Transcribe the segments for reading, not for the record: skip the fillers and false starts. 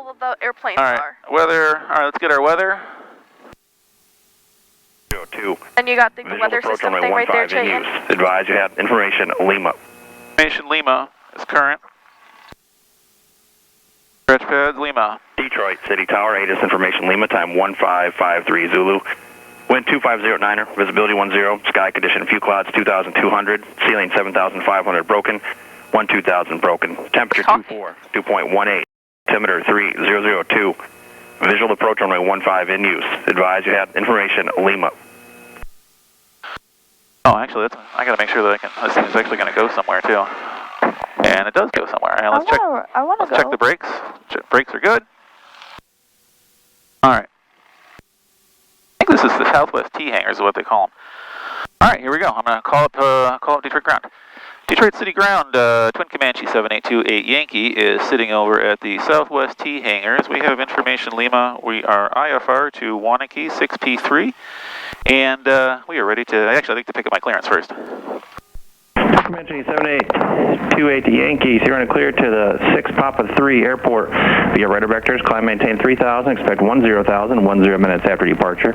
all of the airplanes are. Weather, all right, let's get our weather. 02. And you got the weather system thing right there, Chayton. Advise you have information Lima. Information Lima is current. Stretch pads Lima. Detroit City Tower, ATIS information Lima, time 1553 Zulu. Wind 2509er, visibility 10, sky condition few clouds 2200, ceiling 7500 broken, 12000 broken, temperature 24, 2.18, altimeter 3002, visual approach runway 15 in use. Advise you have information Lima. Oh, actually, I gotta make sure that this thing is actually gonna go somewhere too. And it does go somewhere. Right, let's check the brakes. Brakes are good. All right. I think this is the Southwest T hangars is what they call them. All right, here we go. I'm going to call up Detroit ground. Detroit City ground, Twin Comanche 7828 Yankee is sitting over at the Southwest T hangars. We have information Lima. We are IFR to Wanakee 6P3, and we are ready to. Actually, I'd like to pick up my clearance first. Comanche 7828 Yankees, you're going to clear to the 6 Papa 3 airport via radar vectors, climb maintain 3000, expect 10,000, 10 minutes after departure.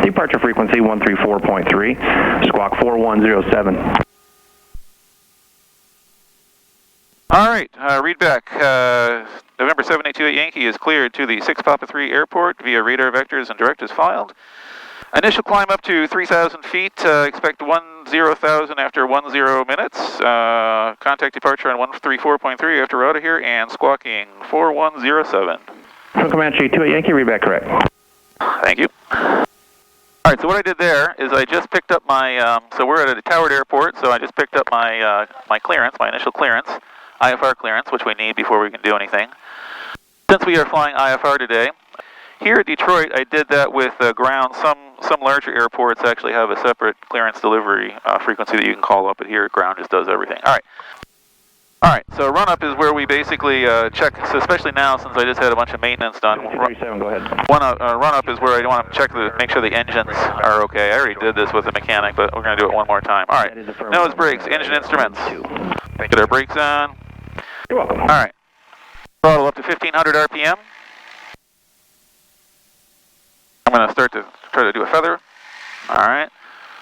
Departure frequency 134.3, squawk 4107. All right, read back. November 7828 Yankee is cleared to the 6 Papa 3 airport via radar vectors and directives filed. Initial climb up to 3,000 feet, expect 10,000 after 10 minutes. Contact departure on 134.3 after we're out of here, and squawking 4107. Comanche 28 Yankee, read back correct. Thank you. All right, so what I did there is I just picked up my, so we're at a towered airport, so I just picked up my, my clearance, my initial clearance, IFR clearance, which we need before we can do anything. Since we are flying IFR today, here at Detroit, I did that with ground. Some larger airports actually have a separate clearance delivery frequency that you can call up, but here ground just does everything. All right, so run-up is where we basically check, so especially now since I just had a bunch of maintenance done. 237, go ahead. Run-up is where I want to check make sure the engines are okay. I already did this with the mechanic, but we're going to do it one more time. All right, nose brakes, engine instruments. Get our brakes on. You're welcome. All right, throttle up to 1500 RPM. I'm going to start to try to do a feather. All right,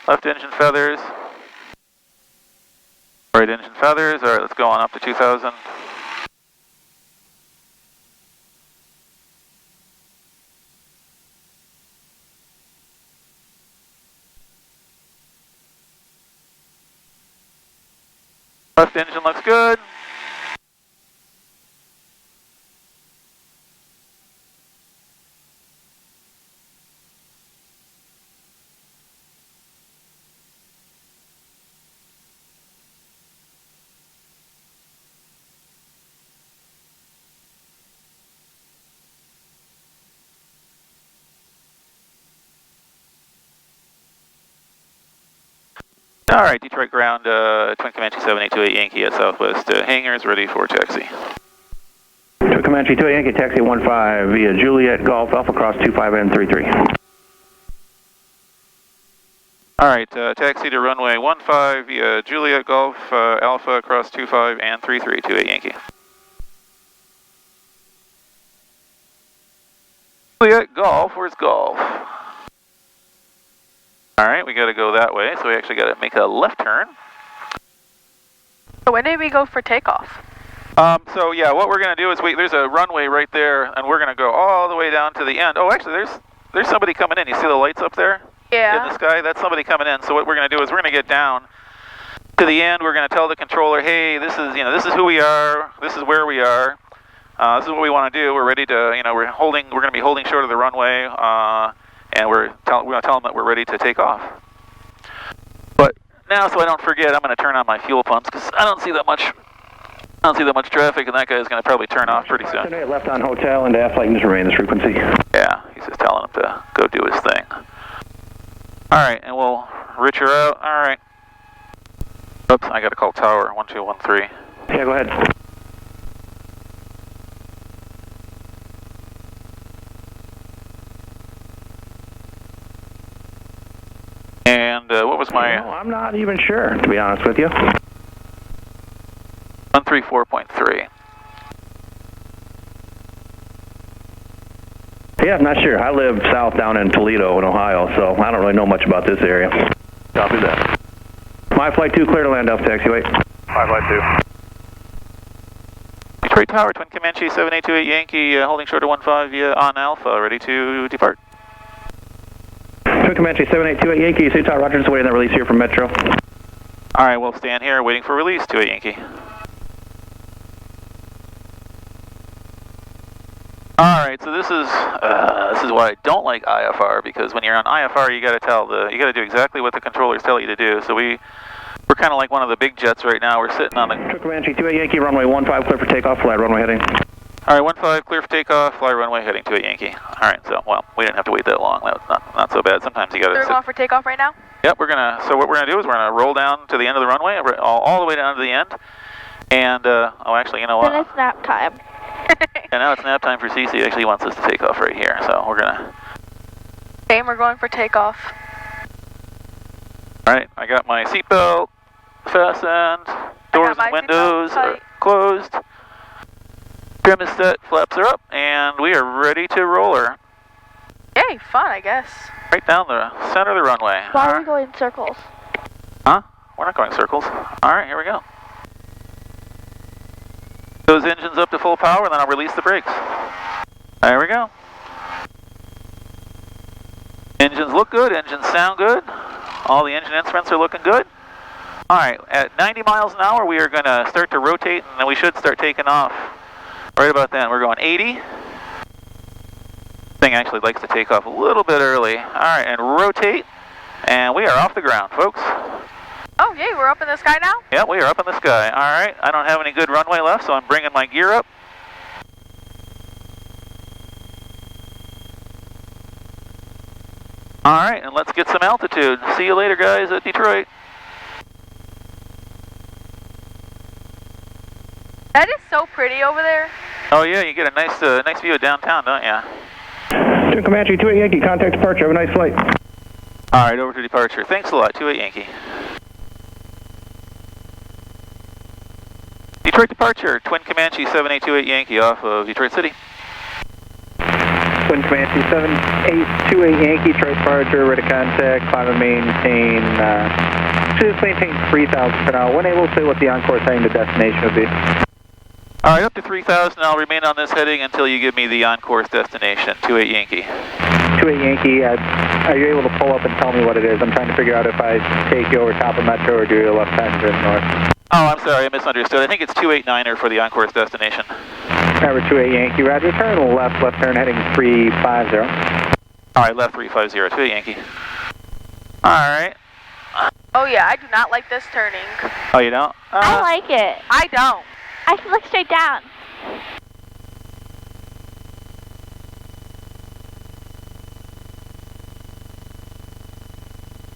left engine feathers. Right engine feathers. All right, let's go on up to 2,000. Left engine looks good. All right, Detroit ground, Twin Comanche 7828 Yankee at Southwest hangars, ready for taxi. Twin Comanche 28 Yankee, taxi 15 via Juliet Golf Alpha Cross 25 and 33. All right, taxi to runway 15 via Juliet Golf Alpha Cross 25 and 33, 28 Yankee. Juliet Golf, where's Golf? All right, we got to go that way, so we actually got to make a left turn. So when did we go for takeoff? So yeah, what we're going to do is there's a runway right there, and we're going to go all the way down to the end. Oh, actually, there's somebody coming in. You see the lights up there? Yeah. In the sky? That's somebody coming in. So what we're going to do is we're going to get down to the end. We're going to tell the controller, hey, this is who we are. This is where we are. This is what we want to do. We're ready to, we're going to be holding short of the runway. And we're going to tell them that we're ready to take off. But now, so I don't forget, I'm going to turn on my fuel pumps because I don't see that much traffic, and that guy's going to probably turn off pretty soon. Left on hotel and aft lighting just remain this frequency. Yeah, he's just telling him to go do his thing. All right, and we'll reach her out. All right. Oops, I got to call tower 1213. Yeah, go ahead. And what was my... No, I'm not even sure, to be honest with you. 134.3. Yeah, I'm not sure. I live south down in Toledo in Ohio, so I don't really know much about this area. Copy that. My flight 2, clear to land Alpha Taxi 8. My flight 2. Detroit Tower, Twin Comanche 7828 Yankee, holding short of 15 on Alpha, ready to depart. Twin Comanche 7828 Yankee, City Tower, Roger, just waiting that release here from Metro. All right, we'll stand here waiting for release, 28 Yankee. All right, so this is why I don't like IFR, because when you're on IFR, you got to do exactly what the controllers tell you to do. So we're kind of like one of the big jets right now. We're sitting on the Twin Comanche 28 Yankee, runway 15, clear for takeoff, fly runway heading. All right, 15, clear for takeoff, fly runway heading 28 Yankee. All right, so well, we didn't have to wait that long. That was not so bad. Sometimes you got to. They're going for takeoff right now. Yep, so what we're gonna do is we're gonna roll down to the end of the runway, all the way down to the end, and oh, actually, you know what? Then it's nap time. And now it's nap time for CC. Actually wants us to take off right here, so we're gonna. Same, we're going for takeoff. All right, I got my seatbelt fastened, doors and windows are closed, trim is set, flaps are up, and we are ready to roller. Yay, fun, I guess. Right down the center of the runway. Why are we going in circles? Huh? We're not going circles. All right, here we go. Those engines up to full power, and then I'll release the brakes. There we go. Engines look good, engines sound good. All the engine instruments are looking good. All right, at 90 miles an hour, we are going to start to rotate, and then we should start taking off. Right about then, we're going 80. Thing actually likes to take off a little bit early. All right, and rotate, and we are off the ground, folks. Oh, yay, we're up in the sky now? Yeah, we are up in the sky. All right, I don't have any good runway left, so I'm bringing my gear up. All right, and let's get some altitude. See you later, guys, at Detroit. That is so pretty over there. Oh yeah, you get a nice view of downtown, don't you? Twin Comanche 28 Yankee, contact departure. Have a nice flight. All right, over to departure. Thanks a lot, 28 Yankee. Detroit departure, Twin Comanche 7828 Yankee off of Detroit City. Twin Comanche 7828 Yankee, Detroit departure, ready to contact, climb and maintain, just maintain 3,000 for now. When able to say what the on-course heading to destination would be. All right, up to 3,000, I'll remain on this heading until you give me the on-course destination, 28 Yankee. 28 Yankee, are you able to pull up and tell me what it is? I'm trying to figure out if I take you over top of Metro or do you left hand to the north. Oh, I'm sorry, I misunderstood. I think it's 289er for the on-course destination. Number 28 Yankee, roger, turn left turn heading 350. All right, left 350, 28 Yankee. All right. Oh yeah, I do not like this turning. Oh, you don't? I like it. I don't. I can look straight down.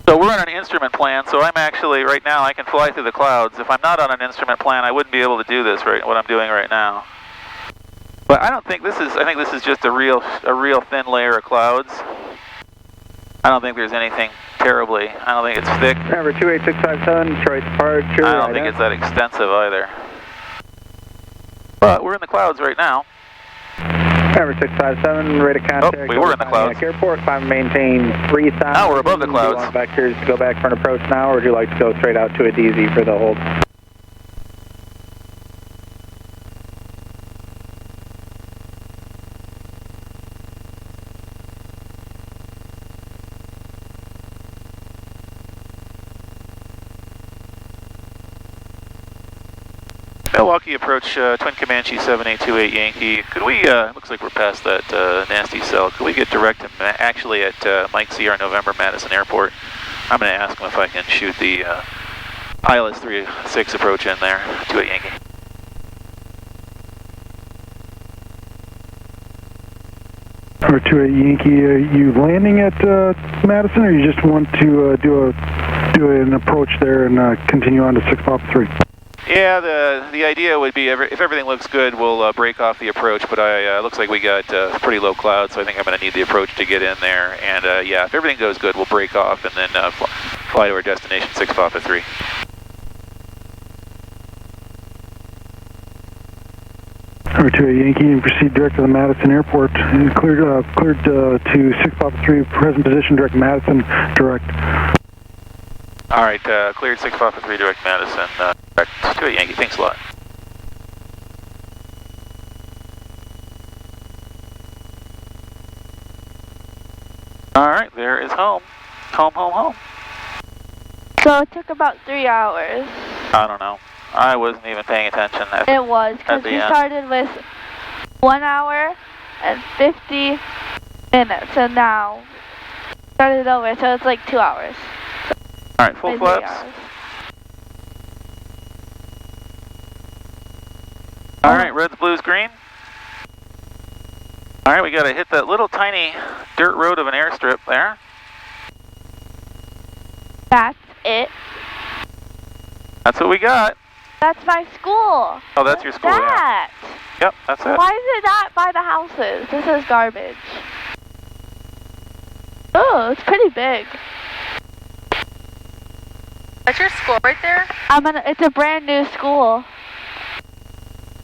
So we're on an instrument plan, so I'm actually, right now, I can fly through the clouds. If I'm not on an instrument plan, I wouldn't be able to do this, right, what I'm doing right now. But I don't think this is, I think this is just a real thin layer of clouds. I don't think there's anything terribly, I don't think it's thick. Number 28657, Detroit departure. I don't think it's that extensive either. But we're in the clouds right now. Number 657, ready to contact. Oh, we were in the clouds. Airport, climb and maintain 3,000. Now we're above the clouds. Do you want vectors to go back for an approach now, or would you like to go straight out to a DZ for the hold? Milwaukee approach, Twin Comanche 7828 Yankee. Could we, looks like we're past that nasty cell. Could we get direct to actually at Mike Sierra November Madison Airport? I'm going to ask him if I can shoot the Pilots 36 approach in there, 28 Yankee. Number 28 Yankee, are you landing at Madison, or you just want to do an approach there and continue on to 6 Papa 3? Yeah, the idea would be if everything looks good, we'll break off the approach. But it looks like we got pretty low clouds, so I think I'm going to need the approach to get in there. And yeah, if everything goes good, we'll break off and then fly to our destination, 6 Papa 3. Number 28 Yankee, and proceed direct to the Madison Airport. Cleared to 6 Papa 3, present position, direct Madison, direct. All right, cleared 6 Papa 3, direct Madison, direct 28 Yankee, thanks a lot. All right, there is home. Home, home, home. So it took about 3 hours. I don't know. I wasn't even paying attention. It was, because we started with 1 hour and 50 minutes, and now started over, so it's like 2 hours. All right, full Maybe flaps. 3 hours. All right, reds, blues, green. All right, we got to hit that little tiny dirt road of an airstrip there. That's it. That's what we got. That's my school. Oh, that's your school, that? Yeah. Yep, that's it. Why is it not by the houses? This is garbage. Oh, it's pretty big. That's your school right there? It's a brand new school.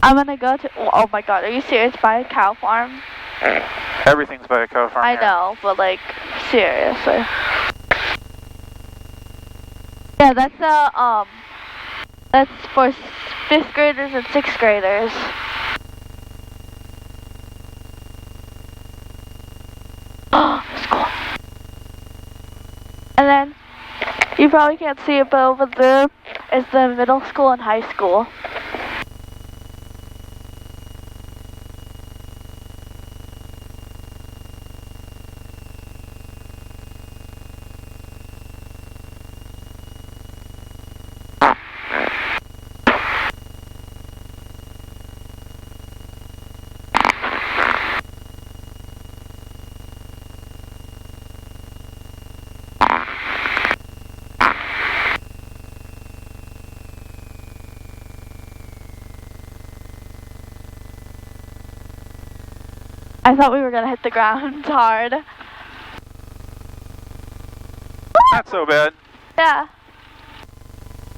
I'm gonna go to, oh my god, are you serious? By a cow farm? Everything's by a cow farm I here. know, but like, seriously. Yeah, that's for 5th graders and 6th graders. Oh, school. And then, you probably can't see it, but over there is the middle school and high school. I thought we were gonna hit the ground hard. Not so bad. Yeah.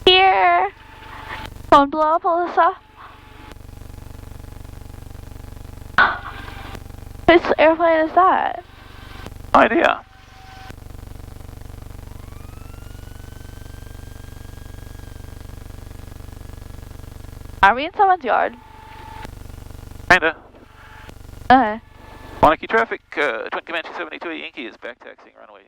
Here. Phone blow up, Alyssa. Whose airplane is that? No idea. Are we in someone's yard? Kinda. Okay. Wanakee traffic, Twin Comanche 72 Yankee is back taxiing runway